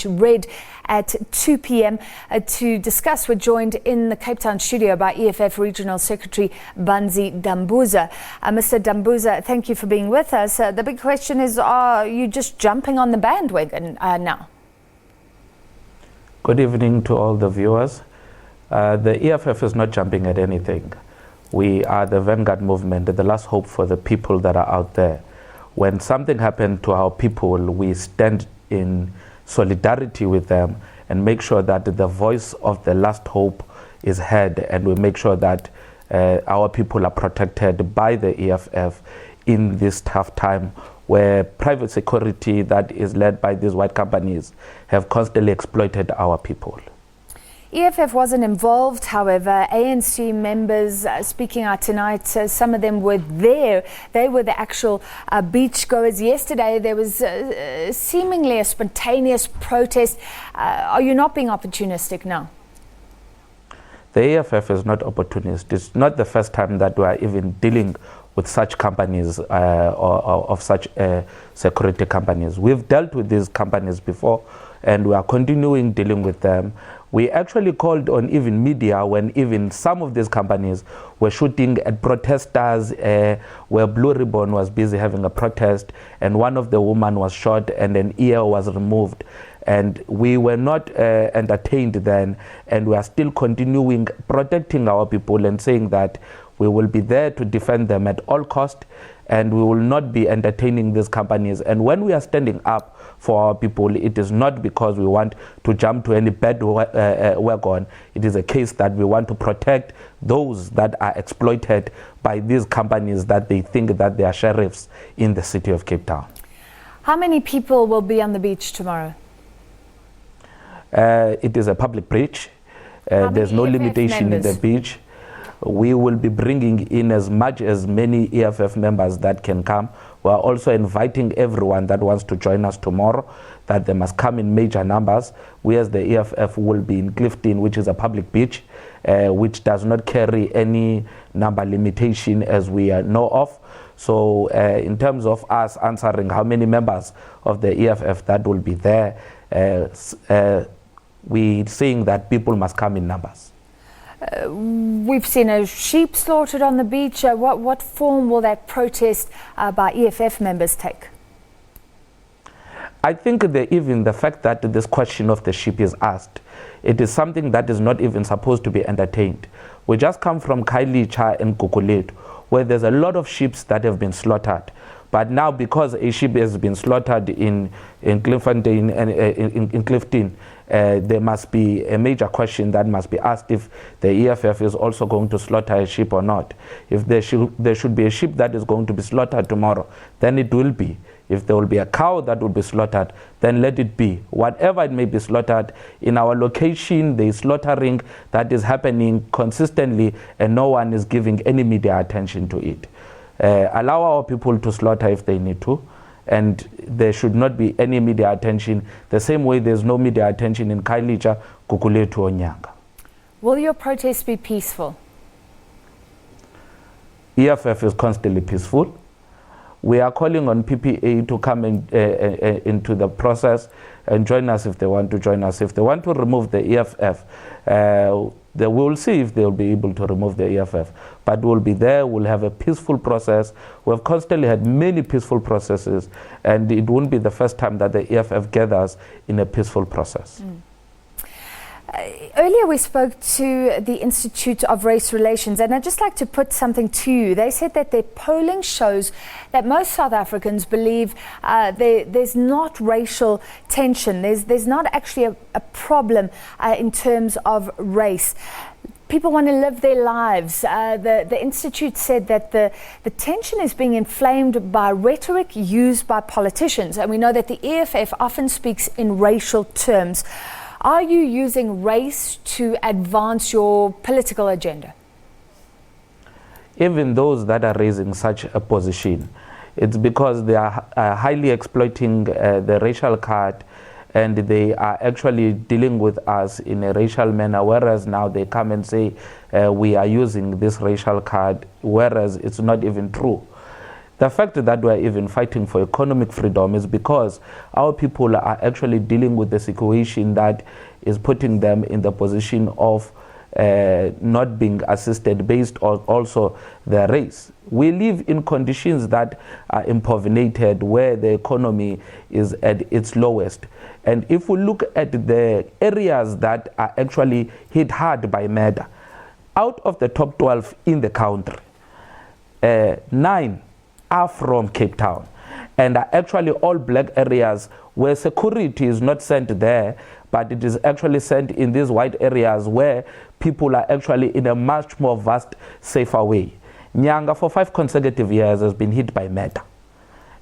read at 2 p.m. To discuss, we're joined in the Cape Town studio by EFF Regional Secretary Banzi Dambuza. Mr. Dambuza, thank you for being with us. The big question is, are you just jumping on the bandwagon now? Good evening to all the viewers. The EFF is not jumping at anything. We are the vanguard movement, the last hope for the people that are out there. When something happened to our people, we stand in solidarity with them and make sure that the voice of the last hope is heard, and we make sure that our people are protected by the EFF in this tough time where private security that is led by these white companies have constantly exploited our people. EFF wasn't involved, however. ANC members speaking out tonight, some of them were there. They were the actual beachgoers. Yesterday there was seemingly a spontaneous protest. Are you not being opportunistic now? The EFF is not opportunist. It's not the first time that we are even dealing with such companies or of such security companies. We've dealt with these companies before, and we are continuing dealing with them. We actually called on even media when even some of these companies were shooting at protesters, where Blue Ribbon was busy having a protest, and one of the women was shot and an ear was removed. And we were not entertained then, and we are still continuing protecting our people and saying that we will be there to defend them at all cost, and we will not be entertaining these companies. And when we are standing up for our people, it is not because we want to jump to any bandwagon. It is a case that we want to protect those that are exploited by these companies that they think that they are sheriffs in the city of Cape Town. How many people will be on the beach tomorrow? It is a public beach. There's no limitation in the beach. We will be bringing in as many EFF members that can come. We are also inviting everyone that wants to join us tomorrow, that they must come in major numbers. We as the EFF will be in Clifton, which is a public beach, which does not carry any number limitation as we know of. So in terms of us answering how many members of the EFF that will be there, we're saying that people must come in numbers. We've seen a sheep slaughtered on the beach. What form will that protest by EFF members take? I think even the fact that this question of the sheep is asked, it is something that is not even supposed to be entertained. We just come from Khayelitsha and Gugulethu, where there's a lot of sheep that have been slaughtered. But now, because a sheep has been slaughtered in Clifton, in Clifton, there must be a major question that must be asked if the EFF is also going to slaughter a sheep or not. If there should be a sheep that is going to be slaughtered tomorrow, then it will be. If there will be a cow that will be slaughtered, then let it be. Whatever it may be slaughtered, in our location, there is slaughtering that is happening consistently, and no one is giving any media attention to it. Allow our people to slaughter if they need to, and there should not be any media attention, the same way there's no media attention in Khayelitsha, Gugulethu or Nyanga. Will your protest be peaceful? EFF is constantly peaceful. We are calling on PPA to come into the process and join us if they want to join us. If they want to remove the EFF, we will see if they'll be able to remove the EFF. But we'll be there, we'll have a peaceful process. We've constantly had many peaceful processes, and it won't be the first time that the EFF gathers in a peaceful process. Earlier we spoke to the Institute of Race Relations, and I'd just like to put something to you. They said that their polling shows that most South Africans believe there's not racial tension. There's not actually a problem in terms of race. People want to live their lives. The Institute said that the tension is being inflamed by rhetoric used by politicians, and we know that the EFF often speaks in racial terms. Are you using race to advance your political agenda? Even those that are raising such a position, it's because they are highly exploiting the racial card, and they are actually dealing with us in a racial manner, whereas now they come and say we are using this racial card, whereas it's not even true. The fact that we're even fighting for economic freedom is because our people are actually dealing with the situation that is putting them in the position of not being assisted based on also their race. We live in conditions that are impoverished, where the economy is at its lowest. And if we look at the areas that are actually hit hard by murder, out of the top 12 in the country, 9 are from Cape Town, and are actually all black areas where security is not sent there, but it is actually sent in these white areas where people are actually in a much more vast, safer way. Nyanga for 5 consecutive years has been hit by murder,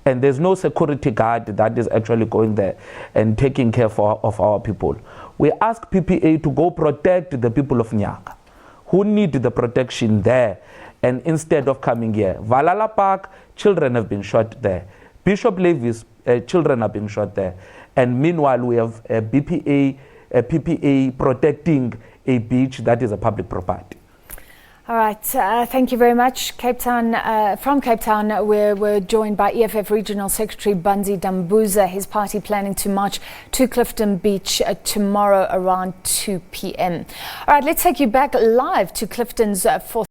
and there's no security guard that is actually going there and taking care of our people. We ask PPA to go protect the people of Nyanga who need the protection there, and instead of coming here. Valhalla Park, children have been shot there. Bishop Levis, children have been shot there. And meanwhile, we have a PPA protecting a beach that is a public property. All right, thank you very much. Cape Town, from Cape Town, we're joined by EFF Regional Secretary Banzi Dambuza. His party planning to march to Clifton Beach tomorrow around 2 p.m. All right, let's take you back live to Clifton's 4th